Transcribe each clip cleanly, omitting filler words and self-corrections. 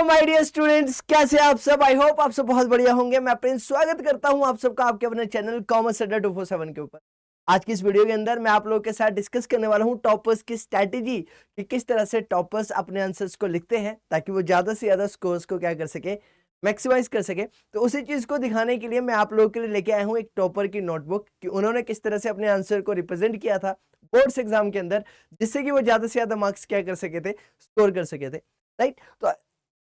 My dear students, कैसे आप सब। आई होप आप सब बहुत बढ़िया होंगे। मैं प्रिंस स्वागत करता हूं आप सबका आपके अपने चैनल कॉमर्स अड्डा 247 के ऊपर। आज की इस वीडियो के अंदर मैं आप लोगों के साथ डिस्कस करने वाला हूं टॉपर्स की स्ट्रैटेजी कि किस तरह से टॉपर्स अपने आंसर्स को लिखते हैं ताकि वो ज्यादा से ज्यादा स्कोर्स को क्या कर सके, मैक्सिमाइज कर सके। तो उसी चीज को दिखाने के लिए मैं आप लोगों के लिए लेके आया हूं एक टॉपर की नोटबुक कि उन्होंने किस तरह से अपने आंसर को रिप्रेजेंट किया था बोर्ड्स एग्जाम के अंदर, जिससे कि वो ज्यादा से ज्यादा मार्क्स क्या कर सके थे, स्कोर कर सके थे। राइट, तो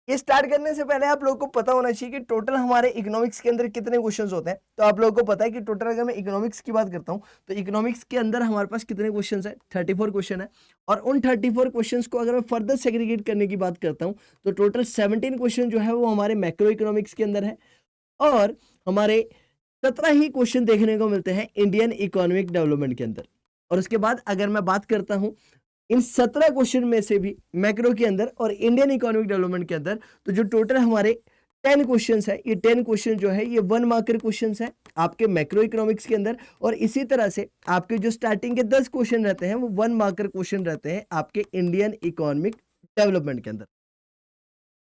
ये स्टार्ट करने से पहले आप लोगों को पता होना चाहिए कि टोटल हमारे इकोनॉमिक्स के अंदर कितने क्वेश्चंस होते हैं। तो आप लोगों को पता है कि टोटल अगर मैं इकोनॉमिक्स की बात करता हूं तो इकोनॉमिक्स के अंदर हमारे पास कितने क्वेश्चंस है, 34 क्वेश्चन है। और उन 34 क्वेश्चंस को अगर मैं फर्दर सेग्रीगेट करने की बात करता हूं तो टोटल 17 क्वेश्चन जो है वो हमारे मैक्रो इकोनॉमिक्स के अंदर है और हमारे 17 ही क्वेश्चन देखने को मिलते हैं इंडियन इकोनॉमिक डेवलपमेंट के अंदर। और उसके बाद अगर मैं बात करता हूं इन 17 क्वेश्चन में से भी मैक्रो के अंदर और इंडियन इकोनॉमिक डेवलपमेंट के अंदर, तो जो टोटल हमारे 10 क्वेश्चंस है, ये 10 क्वेश्चन जो है ये 1 मार्कर क्वेश्चंस है आपके मैक्रो इकोनॉमिक्स के अंदर। और इसी तरह से आपके जो स्टार्टिंग के 10 क्वेश्चन रहते हैं वो 1 मार्कर क्वेश्चन रहते हैं आपके इंडियन इकोनॉमिक डेवलपमेंट के अंदर।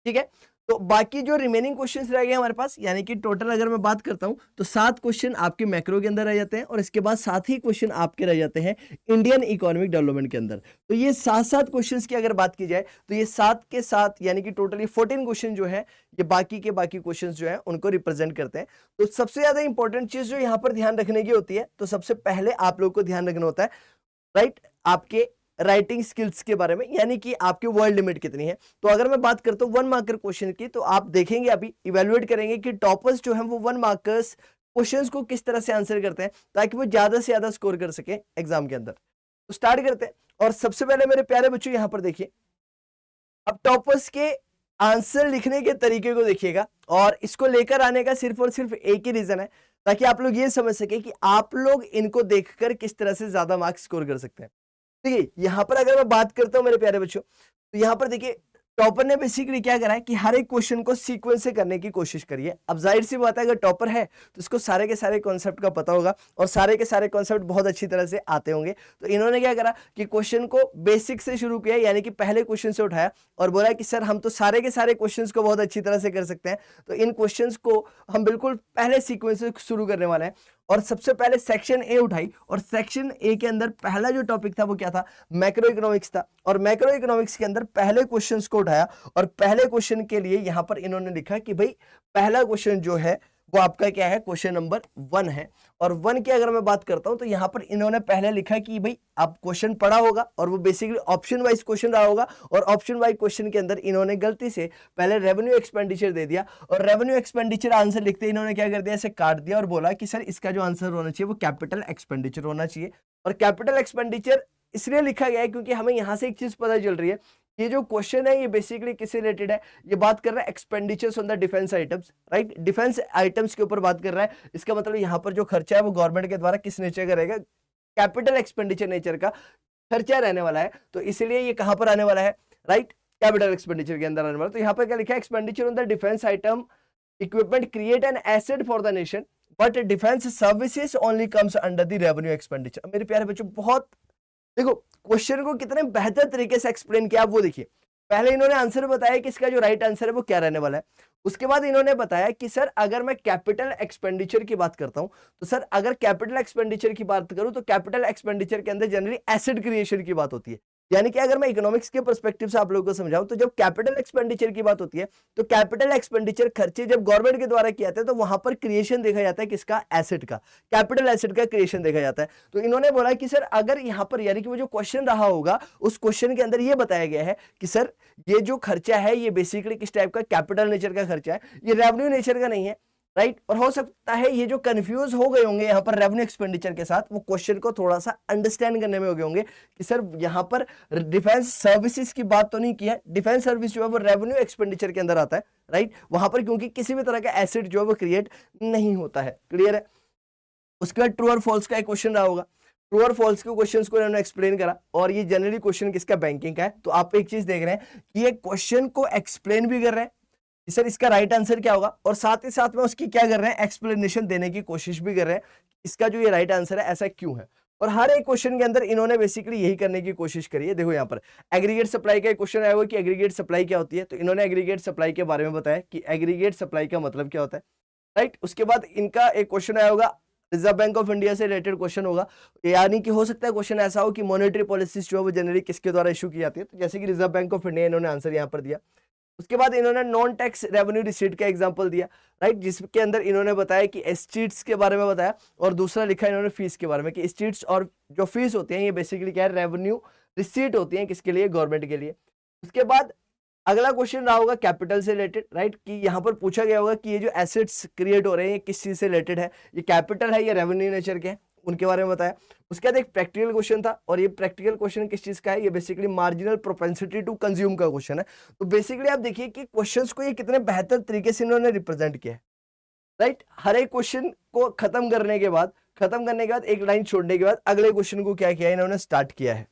ठीक है, तो बाकी जो रिमेनिंग क्वेश्चंस रह गए हमारे पास, यानी कि टोटल अगर मैं बात करता हूं तो 7 क्वेश्चन आपके मैक्रो के अंदर रह जाते हैं और इसके बाद 7 ही क्वेश्चन आपके रह जाते हैं इंडियन इकोनॉमिक डेवलपमेंट के अंदर। तो ये 7 क्वेश्चंस की अगर बात की जाए तो ये 7 के 7 यानी कि टोटली 14 क्वेश्चन जो है ये बाकी के बाकी क्वेश्चंस जो है उनको रिप्रेजेंट करते हैं। तो सबसे ज्यादा इंपॉर्टेंट चीज जो यहाँ पर ध्यान रखने की होती है, तो सबसे पहले आप लोग को ध्यान रखना होता है राइट आपके राइटिंग स्किल्स के बारे में, यानी कि आपकी वर्ड लिमिट कितनी है। तो अगर मैं बात करता हूँ 1 मार्कर क्वेश्चन की, तो आप देखेंगे अभी इवेलुएट करेंगे कि टॉपर्स जो है वो 1 मार्कर्स क्वेश्चंस को किस तरह से आंसर करते हैं ताकि वो ज्यादा से ज्यादा स्कोर कर सके एग्जाम के अंदर। तो स्टार्ट करते हैं। और सबसे पहले मेरे प्यारे बच्चों यहां पर देखिए, अब टॉपर्स के आंसर लिखने के तरीके को देखिएगा और इसको लेकर आने का सिर्फ और सिर्फ एक ही रीजन है ताकि आप लोग ये समझ सके कि आप लोग इनको देखकर किस तरह से ज्यादा मार्क्स स्कोर कर सकते हैं। देखिए यहां पर अगर मैं बात करता हूं मेरे प्यारे बच्चों, तो यहां पर देखिए टॉपर ने बेसिकली क्या करा है कि हर एक क्वेश्चन को सीक्वेंस से करने की कोशिश करिए। अब जाहिर सी बात है अगर टॉपर है तो इसको सारे के सारे कॉन्सेप्ट का पता होगा और सारे के सारे कॉन्सेप्ट बहुत अच्छी तरह से आते होंगे। तो इन्होंने क्या करा कि क्वेश्चन को बेसिक से शुरू किया, यानी कि पहले क्वेश्चन से उठाया और बोला कि सर हम तो सारे के सारे क्वेश्चंस को बहुत अच्छी तरह से कर सकते हैं, तो इन क्वेश्चंस को हम बिल्कुल पहले सीक्वेंस से शुरू करने वाले हैं। और सबसे पहले सेक्शन ए उठाई और सेक्शन ए के अंदर पहला जो टॉपिक था वो क्या था, मैक्रो इकोनॉमिक्स था। और मैक्रो इकोनॉमिक्स के अंदर पहले क्वेश्चंस को उठाया और पहले क्वेश्चन के लिए यहां पर इन्होंने लिखा कि भाई पहला क्वेश्चन जो है वो आपका क्या है, क्वेश्चन नंबर 1 है। और 1 की अगर मैं बात करता हूं तो यहां पर इन्होंने पहले लिखा कि भाई आप क्वेश्चन पढ़ा होगा और वो बेसिकली ऑप्शन वाइज क्वेश्चन रहा होगा और ऑप्शन वाइज क्वेश्चन के अंदर इन्होंने गलती से पहले रेवेन्यू एक्सपेंडिचर दे दिया और रेवेन्यू एक्सपेंडिचर आंसर लिखते इन्होंने क्या कर दिया, ऐसे काट दिया और बोला कि सर इसका जो आंसर होना चाहिए वो कैपिटल एक्सपेंडिचर होना चाहिए। और कैपिटल एक्सपेंडिचर इसलिए लिखा गया है क्योंकि हमें यहां से एक चीज पता चल रही है, ये जो क्वेश्चन है ये बेसिकली किससे रिलेटेड है, ये बात कर रहा है expenditures on the defence items, right, defence items के ऊपर बात कर रहा है। इसका मतलब यहाँ पर जो खर्चा है वो गवर्नमेंट के द्वारा किस नेचर का रहेगा, कैपिटल एक्सपेंडिचर नेचर का खर्चा रहने वाला है। तो इसलिए ये कहां पर आने वाला है, राइट, कैपिटल एक्सपेंडिचर के अंदर आने वाला। तो यहाँ पर क्या लिखा है, expenditure on the defence item equipment create an asset for the nation but defence services only comes under the revenue expenditure. मेरे प्यारे बच्चों बहुत देखो क्वेश्चन को कितने बेहतर तरीके से एक्सप्लेन किया, आप वो देखिए। पहले इन्होंने आंसर बताया कि इसका जो राइट आंसर है वो क्या रहने वाला है। उसके बाद इन्होंने बताया कि सर अगर मैं कैपिटल एक्सपेंडिचर की बात करता हूं तो सर अगर कैपिटल एक्सपेंडिचर की बात करूं तो कैपिटल एक्सपेंडिचर के अंदर जनरली एसेट क्रिएशन की बात होती है। यानी कि अगर मैं इकोनॉमिक्स के पर्सपेक्टिव से आप लोगों को समझाऊं तो जब कैपिटल एक्सपेंडिचर की बात होती है तो कैपिटल एक्सपेंडिचर खर्चे जब गवर्नमेंट के द्वारा किए जाते हैं तो वहां पर क्रिएशन देखा जाता है किसका, एसेट का, कैपिटल एसेट का क्रिएशन देखा जाता है। तो इन्होंने बोला कि सर अगर यहाँ पर यानी कि वो जो क्वेश्चन रहा होगा उस क्वेश्चन के अंदर ये बताया गया है कि सर ये जो खर्चा है ये बेसिकली किस टाइप का, कैपिटल नेचर का खर्चा है, ये रेवेन्यू नेचर का नहीं है, राइट। और हो सकता है ये जो कंफ्यूज हो गए होंगे यहाँ पर रेवेन्यू एक्सपेंडिचर के साथ, वो क्वेश्चन को थोड़ा सा अंडरस्टैंड करने में हो गए होंगे कि सर यहाँ पर डिफेंस सर्विसेज की बात तो नहीं की है, डिफेंस सर्विस जो है वो रेवेन्यू एक्सपेंडिचर के अंदर आता है, राइट, वहां पर क्योंकि किसी भी तरह का एसेट जो है वो क्रिएट नहीं होता है। क्लियर है। उसके बाद ट्रू और फॉल्स का एक क्वेश्चन रहा होगा, ट्रू और फॉल्स के क्वेश्चंस को इन्होंने एक्सप्लेन करा और ये जनरली क्वेश्चन किसका, बैंकिंग का है। तो आप एक चीज देख रहे हैं कि ये क्वेश्चन को एक्सप्लेन भी कर रहे हैं सर इसका राइट आंसर क्या होगा और साथ ही साथ में उसकी क्या कर रहे हैं, एक्सप्लेनेशन देने की कोशिश भी कर रहे हैं इसका जो ये राइट आंसर है ऐसा क्यों है। और हर एक क्वेश्चन के अंदर इन्होंने बेसिकली यही करने की कोशिश करी है। देखो यहाँ पर एग्रीगेट सप्लाई का एक क्वेश्चन आया हुआ कि एग्रीगेट सप्लाई क्या होती है, तो इन्होंने एग्रीगेट सप्लाई के बारे में बताया कि एग्रीगेट सप्लाई का मतलब क्या होता है, राइट। उसके बाद इनका एक क्वेश्चन आया होगा रिजर्व बैंक ऑफ इंडिया से रिलेटेड क्वेश्चन होगा, यानी कि हो सकता है क्वेश्चन ऐसा हो कि मॉनेटरी पॉलिसीज जो है वो जनरली किसके द्वारा इशू की जाती है, तो जैसे कि रिजर्व बैंक ऑफ इंडिया, इन्होंने आंसर यहाँ पर दिया। उसके बाद इन्होंने नॉन टैक्स रेवेन्यू रिसीट का एग्जांपल दिया, राइट, जिसके अंदर इन्होंने बताया कि एस्टीट्स के बारे में बताया, और दूसरा लिखा इन्होंने फीस के बारे में कि एस्टीट्स और जो फीस होती है ये बेसिकली क्या है, रेवेन्यू रिसीट होती है, किसके लिए, गवर्नमेंट के लिए। उसके बाद अगला क्वेश्चन रहा होगा कैपिटल से रिलेटेड, राइट, कि यहाँ पर पूछा गया होगा कि ये जो एसेट्स क्रिएट हो रहे हैं ये किस चीज से रिलेटेड है, ये कैपिटल है या रेवेन्यू नेचर के हैं, उनके बारे में बताया। उसके बाद एक प्रैक्टिकल क्वेश्चन था, और ये प्रैक्टिकल क्वेश्चन किस चीज का है, ये basically marginal propensity to consume का क्वेश्चन है। तो बेसिकली आप देखिए कि क्वेश्चंस को ये कितने बेहतर तरीके से इन्होंने रिप्रेजेंट किया है, राइट। हर एक क्वेश्चन को खत्म करने के बाद एक लाइन छोड़ने के बाद अगले क्वेश्चन को क्या किया है, इन्होंने स्टार्ट किया है।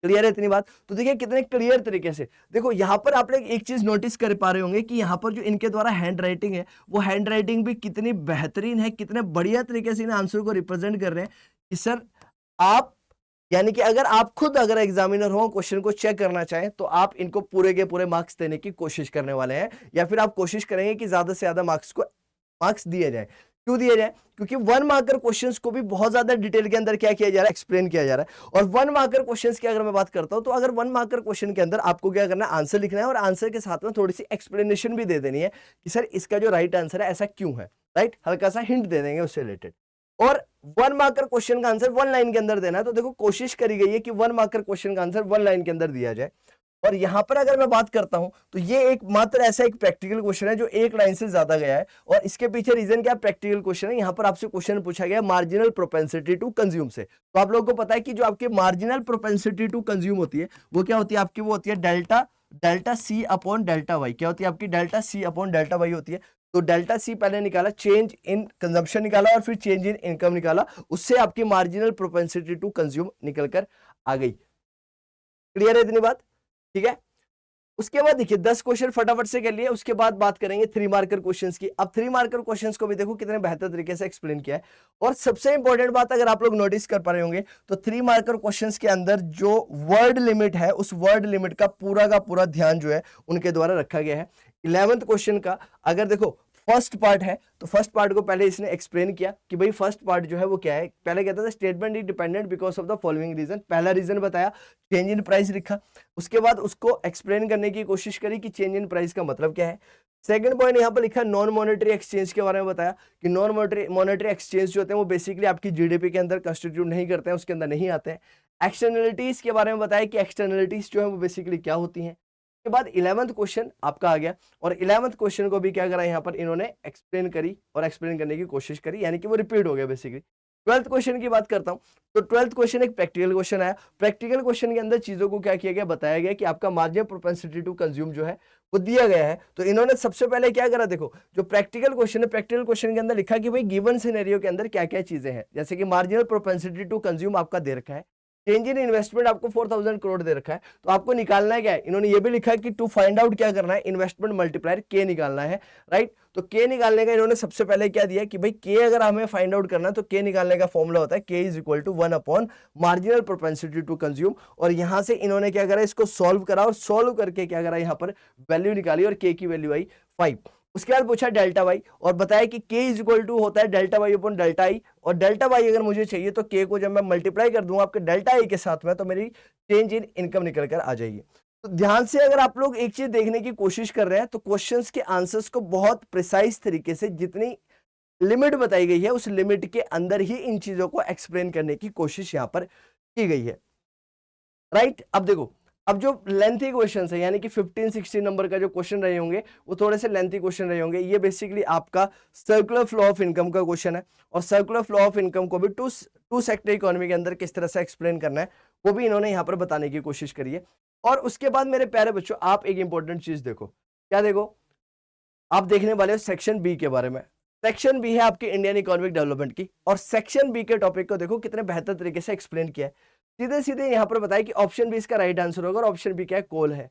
क्लियर है इतनी बात? तो देखिए कितने क्लियर तरीके से, देखो यहाँ पर आप लोग एक चीज नोटिस कर पा रहे होंगे कि यहाँ पर जो इनके द्वारा हैंड राइटिंग है, वो हैंड राइटिंग भी कितनी बेहतरीन है, कितने बढ़िया तरीके से इन आंसर को रिप्रेजेंट कर रहे हैं कि सर आप, यानी कि अगर एग्जामिनर हो, क्वेश्चन को चेक करना चाहें, तो आप इनको पूरे के पूरे मार्क्स देने की कोशिश करने वाले हैं, या फिर आप कोशिश करेंगे कि ज्यादा से ज्यादा मार्क्स दिए जाए। क्यों दिए जाए? क्योंकि 1 मार्कर क्वेश्चंस को भी बहुत ज्यादा डिटेल के अंदर क्या किया जा रहा है, एक्सप्लेन किया जा रहा है। और 1 मार्कर क्वेश्चंस की अगर मैं बात करता हूं, तो अगर 1 मार्कर क्वेश्चन के अंदर आपको क्या करना है, आंसर लिखना है, और आंसर के साथ में थोड़ी सी एक्सप्लेनेशन भी दे देनी है कि सर इसका जो राइट आंसर है ऐसा क्यों है, राइट, हल्का सा हिंट दे देंगे उससे रिलेटेड। और 1 मार्कर क्वेश्चन का आंसर 1 लाइन के अंदर देना है, तो देखो कोशिश करी गई है कि 1 मार्कर क्वेश्चन का आंसर 1 लाइन के अंदर दिया जाए। और यहां पर अगर मैं बात करता हूं, तो ये एक मात्र ऐसा एक प्रैक्टिकल क्वेश्चन है जो 1 लाइन से ज्यादा गया है, और इसके पीछे रीजन क्या, प्रैक्टिकल क्वेश्चन है। यहां पर आपसे क्वेश्चन पूछा गया मार्जिनल प्रोपेंसिटी टू कंज्यूम से। तो आप लोगों को पता है कि जो आपकी मार्जिनल प्रोपेंसिटी टू कंज्यूम होती है, वो क्या होती है आपकी, वो होती है delta C upon delta Y. क्या होती है आपकी, delta C upon delta Y होती है। तो डेल्टा सी पहले निकाला, चेंज इन कंजम्पशन निकाला, और फिर चेंज इन इनकम निकाला, उससे आपकी मार्जिनल प्रोपेंसिटी टू कंज्यूम निकल कर आ गई। क्लियर है इतनी बात? ठीक है। उसके बाद देखिए 10 क्वेश्चन फटाफट से कर लिए, उसके बाद बात करेंगे 3 मार्कर क्वेश्चंस की। अब 3 मार्कर क्वेश्चंस को भी देखो कितने बेहतर तरीके से एक्सप्लेन किया है। और सबसे इंपॉर्टेंट बात अगर आप लोग नोटिस कर पा रहे होंगे, तो 3 मार्कर क्वेश्चंस के अंदर जो वर्ड लिमिट है, उस वर्ड लिमिट का पूरा ध्यान जो है उनके द्वारा रखा गया है। 11th क्वेश्चन का अगर देखो फर्स्ट पार्ट है, तो फर्स्ट पार्ट को पहले इसने एक्सप्लेन किया कि भाई फर्स्ट पार्ट जो है वो क्या है। पहले कहता था statement is dependent because of the following reason, पहला रीजन बताया, चेंज इन प्राइस लिखा। उसके बाद उसको एक्सप्लेन करने की कोशिश करी कि चेंज इन प्राइस का मतलब क्या है। सेकंड पॉइंट यहाँ पर लिखा नॉन मॉनेटरी एक्सचेंज के बारे में बताया कि नॉन मॉनेटरी एक्सचेंज जो होते हैं वो बेसिकली आपकी जीडीपी के अंदर कंस्टिट्यूट नहीं करते हैं, उसके अंदर नहीं आते हैं। एक्सटर्नलिटीज के बारे में बताया कि एक्सटर्नलिटीज जो है वो बेसिकली क्या होती हैं। के बाद 11th क्वेश्चन आपका आ गया, और 11th क्वेश्चन को भी क्या करा यहाँ पर इन्होंने एक्सप्लेन करी और एक्सप्लेन करने की कोशिश करी, यानी कि वो रिपीट हो गया बेसिकली। 12th क्वेश्चन की बात करता हूं, तो 12th क्वेश्चन एक प्रैक्टिकल क्वेश्चन आया। प्रैक्टिकल क्वेश्चन के अंदर चीजों को क्या किया गया, बताया गया कि आपका मार्जिनल प्रोपेंसिटी टू कंज्यूम जो है वो दिया गया है। तो इन्होंने सबसे पहले क्या करा, देखो जो प्रैक्टिकल क्वेश्चन है, प्रैक्टिकल क्वेश्चन के अंदर लिखा कि भाई गिवन सिनेरियो के अंदर क्या क्या चीजें हैं, जैसे कि मार्जिनल प्रोपेंसिटी टू कंज्यूम आपका दे रखा है, चेंज इन इन्वेस्टमेंट आपको 4000 करोड़ दे रखा है, तो आपको निकालना है क्या है, इन्होंने ये भी लिखा है कि टू फाइंड आउट क्या करना है, इन्वेस्टमेंट मल्टीप्लायर के निकालना है, राइट। तो के निकालने का इन्होंने सबसे पहले क्या दिया कि भाई के अगर हमें फाइंड आउट करना है, तो के निकालने का फॉर्मूला होता है K is equal to 1 upon marginal propensity to consume. और यहां से इन्होंने क्या करा, इसको सॉल्व करा, और सॉल्व करके क्या करा, यहाँ पर वैल्यू निकाली, और के की वैल्यू आई 5। उसके बाद पूछा डेल्टा वाई, और बताया कि के इज इक्वल टू होता है delta Y upon delta I, और डेल्टा वाई अगर मुझे चाहिए तो के को जब मैं मल्टीप्लाई कर दूंगा आपके डेल्टा आई के साथ में, तो मेरी चेंज इन इनकम निकल कर आ जाएगी। तो ध्यान से अगर आप लोग एक चीज देखने की कोशिश कर रहे हैं, तो क्वेश्चंस के आंसर्स को बहुत प्रिसाइज तरीके से, जितनी लिमिट बताई गई है उस लिमिट के अंदर ही इन चीजों को एक्सप्लेन करने की कोशिश यहाँ पर की गई है, राइट। अब देखो, अब जो लेंथी क्वेश्चन है, यानी कि 15-16 नंबर का जो क्वेश्चन रहे होंगे, वो थोड़े से लेंथी क्वेश्चन रहे होंगे। ये बेसिकली आपका सर्कुलर फ्लो ऑफ इनकम का क्वेश्चन है, और सर्कुलर फ्लो ऑफ इनकम को भी टू सेक्टर इकोनॉमी के अंदर किस तरह से एक्सप्लेन करना है, वो भी इन्होंने यहाँ पर बताने की कोशिश करी है। और उसके बाद मेरे प्यारे बच्चों, आप एक इंपॉर्टेंट चीज देखो, क्या देखो, आप देखने वाले हो सेक्शन बी के बारे में। सेक्शन बी है आपकी इंडियन इकोनॉमिक डेवलपमेंट की, और सेक्शन बी के टॉपिक को देखो कितने बेहतर तरीके से एक्सप्लेन किया है। सीधे सीधे यहाँ पर बताया कि ऑप्शन बी इसका राइट आंसर होगा, और ऑप्शन बी क्या है, कोल है।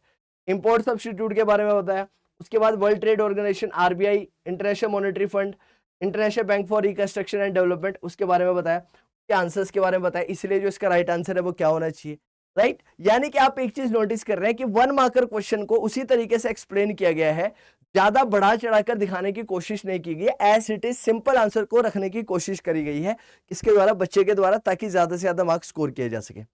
इंपोर्ट सब्स्टिट्यूट के बारे में बताया। उसके बाद World Trade Organization, RBI, International Monetary Fund, International Bank for Reconstruction and Development, उसके बारे में बताया। के आंसर्स के बारे में बताया, इसलिए जो इसका राइट आंसर है वो क्या होना चाहिए, राइट। यानी कि आप एक चीज नोटिस कर रहे हैं कि 1 मार्कर क्वेश्चन को उसी तरीके से एक्सप्लेन किया गया है, ज्यादा बढ़ा चढ़ाकर दिखाने की कोशिश नहीं की गई, as it is simple answer को रखने की कोशिश करी गई है इसके द्वारा, बच्चे के द्वारा, ताकि ज्यादा से ज्यादा मार्क्स स्कोर किए जा सके।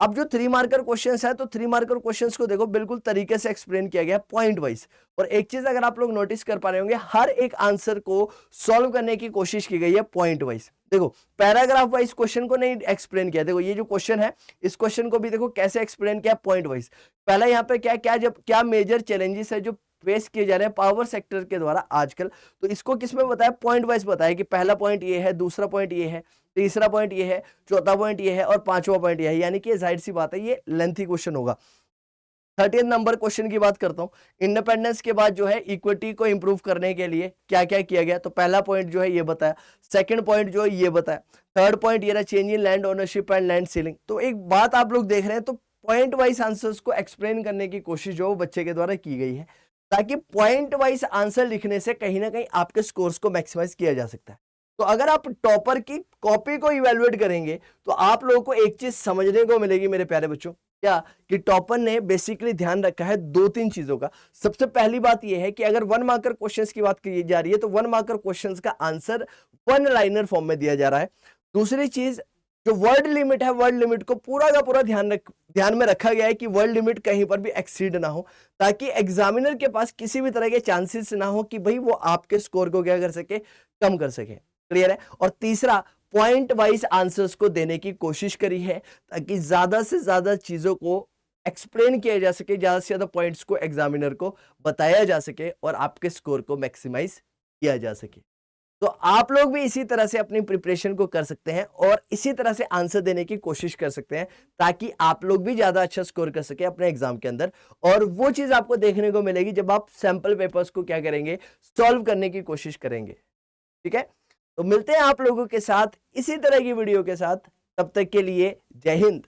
अब जो 3 मार्कर क्वेश्चंस है, तो 3 मार्कर क्वेश्चंस को देखो बिल्कुल तरीके से एक्सप्लेन किया गया पॉइंट वाइज। और एक चीज अगर आप लोग नोटिस कर पा रहे होंगे, हर एक आंसर को सॉल्व करने की कोशिश की गई है पॉइंट वाइज। देखो पैराग्राफ वाइज क्वेश्चन को नहीं एक्सप्लेन किया, देखो ये जो क्वेश्चन है इस क्वेश्चन को भी देखो कैसे एक्सप्लेन किया पॉइंट वाइज। पहला यहाँ पे क्या क्या जब क्या मेजर चैलेंजेस है जो फेस किए जा रहे हैं पावर सेक्टर के द्वारा आजकल, तो इसको किसमें बताया, पॉइंट वाइज बताया कि पहला पॉइंट ये है, दूसरा पॉइंट ये है, तीसरा पॉइंट ये है, चौथा पॉइंट ये है और पांचवा पॉइंट ये है। यानी कि जाहिर सी बात है ये लेंथी क्वेश्चन होगा। 30 नंबर क्वेश्चन की बात करता हूं, इंडिपेंडेंस के बाद जो है इक्विटी को इंप्रूव करने के लिए क्या क्या किया गया, तो पहला पॉइंट जो है ये बताया, सेकंड पॉइंट जो है ये बताया, थर्ड पॉइंट ये रहा change in land ownership and land ceiling. तो एक बात आप लोग देख रहे हैं, तो पॉइंट वाइज आंसर्स को एक्सप्लेन करने की कोशिश जो बच्चे के द्वारा की गई है, ताकि पॉइंट वाइज आंसर लिखने से कहीं ना कहीं आपके स्कोर्स को मैक्सिमाइज किया जा सकता है। तो अगर आप टॉपर की कॉपी को इवेलुएट करेंगे तो आप लोगों को एक चीज समझने को मिलेगी मेरे प्यारे बच्चों, क्या कि टॉपर ने बेसिकली ध्यान रखा है 2-3 चीजों का। सबसे पहली बात यह है कि अगर 1 मार्कर क्वेश्चंस की बात की जा रही है तो 1 मार्कर क्वेश्चंस का आंसर 1 लाइनर फॉर्म में दिया जा रहा है। दूसरी चीज, जो वर्ड लिमिट है, वर्ड लिमिट को पूरा का पूरा ध्यान में रखा गया है कि वर्ड लिमिट कहीं पर भी एक्सीड ना हो, ताकि एग्जामिनर के पास किसी भी तरह के चांसेस ना हो कि भाई वो आपके स्कोर को क्या कर सके, कम कर सके। क्लियर है। और तीसरा, पॉइंट वाइज आंसर्स को देने की कोशिश करी है ताकि ज्यादा से ज्यादा चीजों को एक्सप्लेन किया जा सके, ज्यादा से ज्यादा पॉइंट्स को एग्जामिनर को बताया जा सके और आपके स्कोर को मैक्सिमाइज किया जा सके। तो आप लोग भी इसी तरह से अपनी प्रिपरेशन को कर सकते हैं और इसी तरह से आंसर देने की कोशिश कर सकते हैं, ताकि आप लोग भी ज्यादा अच्छा स्कोर कर सके अपने एग्जाम के अंदर। और वो चीज आपको देखने को मिलेगी जब आप सैंपल पेपर्स को क्या करेंगे, सॉल्व करने की कोशिश करेंगे। ठीक है, तो मिलते हैं आप लोगों के साथ इसी तरह की वीडियो के साथ, तब तक के लिए जय हिंद।